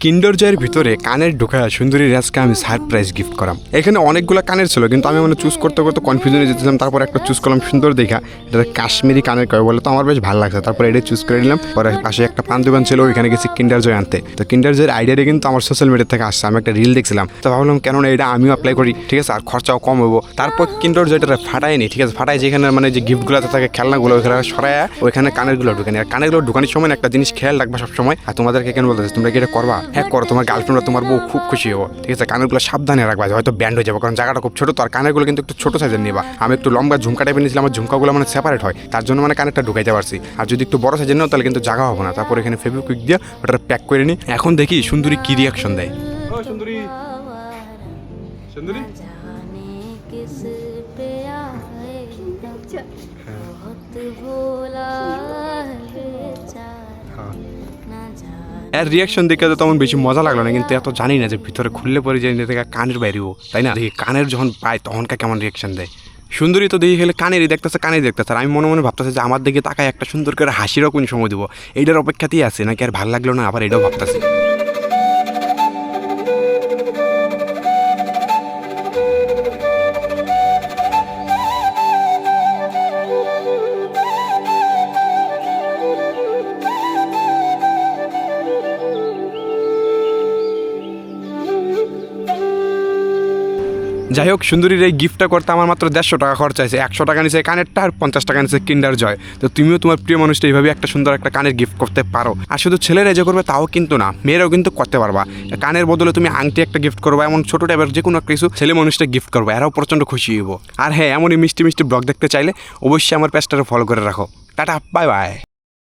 কিন্ডার জয়ের ভিতরে কানের ঢোকা সুন্দরী রাজকে আমি সারপ্রাইজ গিফট করাম। এখানে অনেকগুলো কানের ছিল, কিন্তু আমি চুজ করতে করতে কনফিউজনে যেতেছিলাম। তারপর একটা চুজ করলাম সুন্দর দেখা, এটা কাশ্মীরি কানের কয় বলে, তো আমার বেশ ভালো লাগছে। তারপরে এটা চুজ করে নিলাম। পরে পাশে একটা পান দোকান ছিল, ওইখানে গেছি কিন্ডার জয় আনতে। তো কিন্ডার জয়ের আইডিয়াটা কিন্তু আমার সোশ্যাল মিডিয়া থেকে আসছে। আমি একটা রিল দেখছিলাম, তো ভাবলাম কেননা এটা আমিও অ্যাপ্লাই করি, ঠিক আছে, আর খরচাও কম হবো। তারপর কিন্ডার জয়টা ফাটাইনি, ঠিক আছে, ফাটাই যেখানে যে গিফটগুলোতে থাকে খেলনাগুলো, ওইখানে সরাইয়া ওইখানে কানেরগুলো ঢুকানি। আর কানেরগুলো ঢুকানোর সময় একটা জিনিস খেয়াল রাখবা সবসময়। আর তোমাদেরকে কেন বলতেছে, তোমরা কি এটা করবা? হ্যাঁ করো, তোমার গার্লফ্রেন্ড তোমার বউ খুব খুশি হবো, ঠিক আছে। কানেরগুলো সাবধানে রাখবা, হয়তো ব্যান্ড হয়ে যাবে, কারণ জায়গাটা খুব ছোট। তো আর কানেরগুলো কিন্তু একটু ছোট সাইজের নিবা। আমি একটু লম্বা ঝুমকা টাইপের নিয়েছিলাম, আমার ঝুমকাগুলো সেপারেট হয়, তার জন্য কানেরটা ঢুকাইতে পারছি। আর যদি একটু বড় সাইজের নাও তাহলে কিন্তু জায়গা হবে না। তারপর এখানে ফেভিকুইক দিয়ে ওটা প্যাক করে নিই। এখন দেখি সুন্দরী কি রিয়াকশন দেয়। সুন্দরী সুন্দরী এর রিয়াকশন দেখে তো তেমন বেশি মজা লাগলো না, কিন্তু এত জানি না যে ভিতরে খুললে পরে যে থেকে কানের বাইরেও, তাই না? দেখি কানের যখন পায় তখনকার কেমন রিয়াকশন দেয়। সুন্দরী তো দেখি খেলে কানেরই দেখতেছে, আর আমি মনে মনে ভাবতেছে যে আমার দিকে তাকায় একটা সুন্দর করে হাসিরও কোন সময় দিব, এইটার অপেক্ষাতেই আছে নাকি আর ভালো লাগলো না, আবার এটাও ভাবতেছি। যাই হোক, সুন্দরীর এই গিফটটা করতে আমার মাত্র 150 টাকা খরচ হয়েছে। 100 টাকা নিচে কানেরটা আর 50 টাকা নিচে কিন্ডার জয়। তো তুমিও তোমার প্রিয় মানুষটা এইভাবে একটা সুন্দর একটা কানের গিফট করতে পারো। আর শুধু ছেলেরা যে করবে তাও কিন্তু না, মেয়েরাও কিন্তু করতে পারবা। কানের বদলে তুমি আংটি একটা গিফট করবা, এমন ছোটো টাইপের যে কোনো কিছু ছেলে মানুষটা গিফট করবে, এরাও প্রচণ্ড খুশি হইব। আর হ্যাঁ, এমনই মিষ্টি মিষ্টি ব্লগ দেখতে চাইলে অবশ্যই আমার পেজটাকে ফলো করে রাখো। Tata, bye bye.